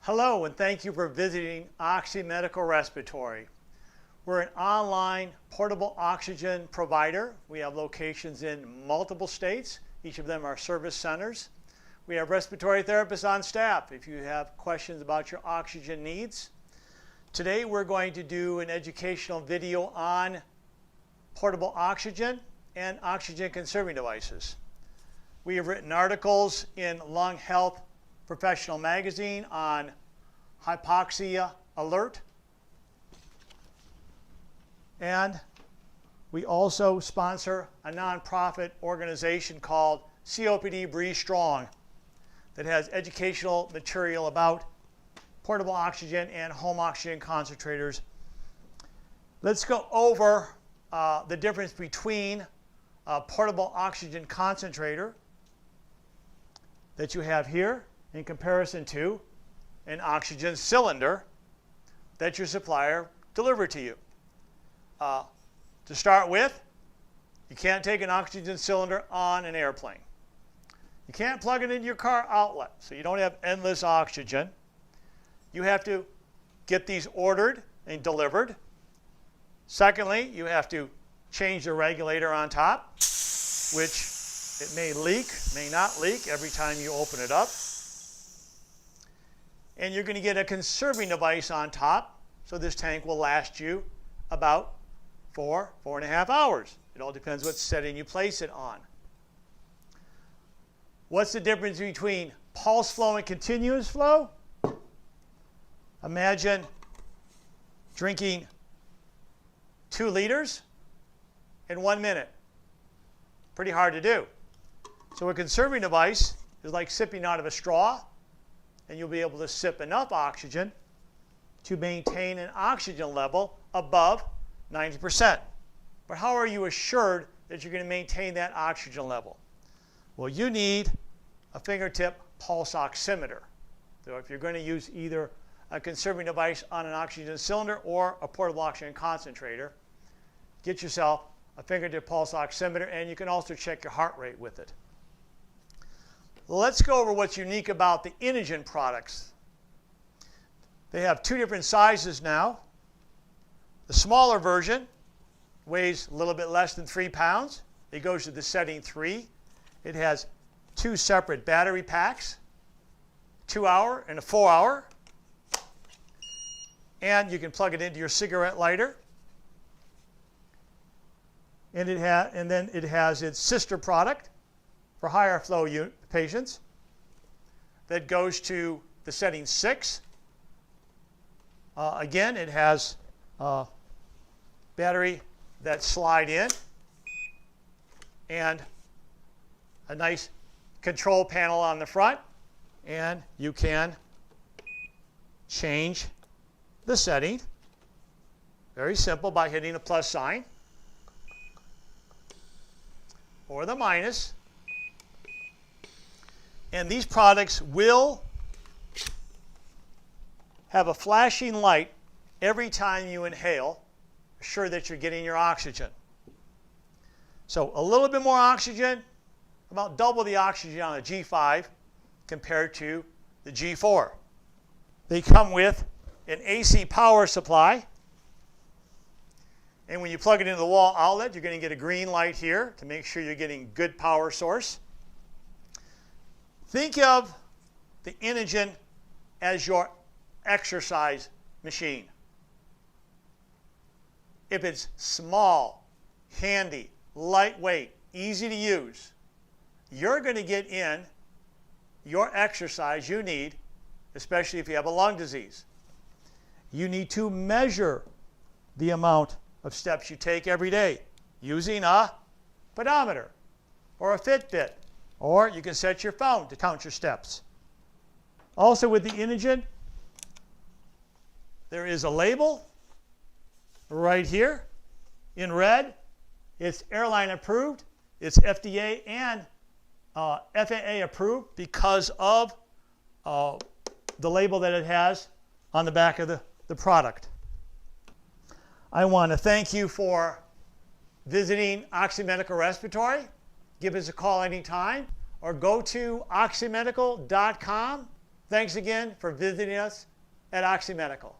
Hello, and thank you for visiting Oxy Medical Respiratory. We're an online portable oxygen provider. We have locations in multiple states. Each of them are service centers. We have respiratory therapists on staff if you have questions about your oxygen needs. Today we're going to do an educational video on portable oxygen and oxygen conserving devices. We have written articles in Lung Health Professional Magazine on hypoxia alert, and we also sponsor a nonprofit organization called COPD Breathe Strong that has educational material about portable oxygen and home oxygen concentrators. Let's go over the difference between a portable oxygen concentrator that you have here in comparison to an oxygen cylinder that your supplier delivered to you. To start with, you can't take an oxygen cylinder on an airplane. You can't plug it into your car outlet, so you don't have endless oxygen. You have to get these ordered and delivered. Secondly, you have to change the regulator on top, which it may leak, may not leak every time you open it up. And you're going to get a conserving device on top, so this tank will last you about 4.5 hours. It all depends what setting you place it on. What's the difference between pulse flow and continuous flow? Imagine drinking 2 liters in 1 minute. Pretty hard to do. So a conserving device is like sipping out of a straw, and you'll be able to sip enough oxygen to maintain an oxygen level above 90%. But how are you assured that you're going to maintain that oxygen level? Well, you need a fingertip pulse oximeter. So if you're going to use either a conserving device on an oxygen cylinder or a portable oxygen concentrator, get yourself a fingertip pulse oximeter, and you can also check your heart rate with it. Let's go over what's unique about the Inogen products. They have 2 different sizes now. The smaller version weighs a little bit less than 3 pounds. It goes to the setting 3. It has 2 separate battery packs, 2-hour and a 4-hour. And you can plug it into your cigarette lighter. And then it has its sister product for higher flow patients that goes to the setting 6. Again, it has battery that slide in and a nice control panel on the front, and you can change the setting. Very simple, by hitting the plus sign or the minus. And these products will have a flashing light every time you inhale, assure that you're getting your oxygen. So a little bit more oxygen, about double the oxygen on a G5 compared to the G4. They come with an AC power supply. And when you plug it into the wall outlet, you're going to get a green light here to make sure you're getting good power source. Think of the Inogen as your exercise machine. If it's small, handy, lightweight, easy to use, you're going to get in your exercise you need, especially if you have a lung disease. You need to measure the amount of steps you take every day using a pedometer or a Fitbit, or you can set your phone to count your steps. Also with the Inogen, there is a label right here in red. It's airline approved. It's FDA and FAA approved because of the label that it has on the back of the product. I want to thank you for visiting Oxy Medical Respiratory. Give us a call anytime or go to oxymedical.com Thanks again for visiting us at Oxy Medical.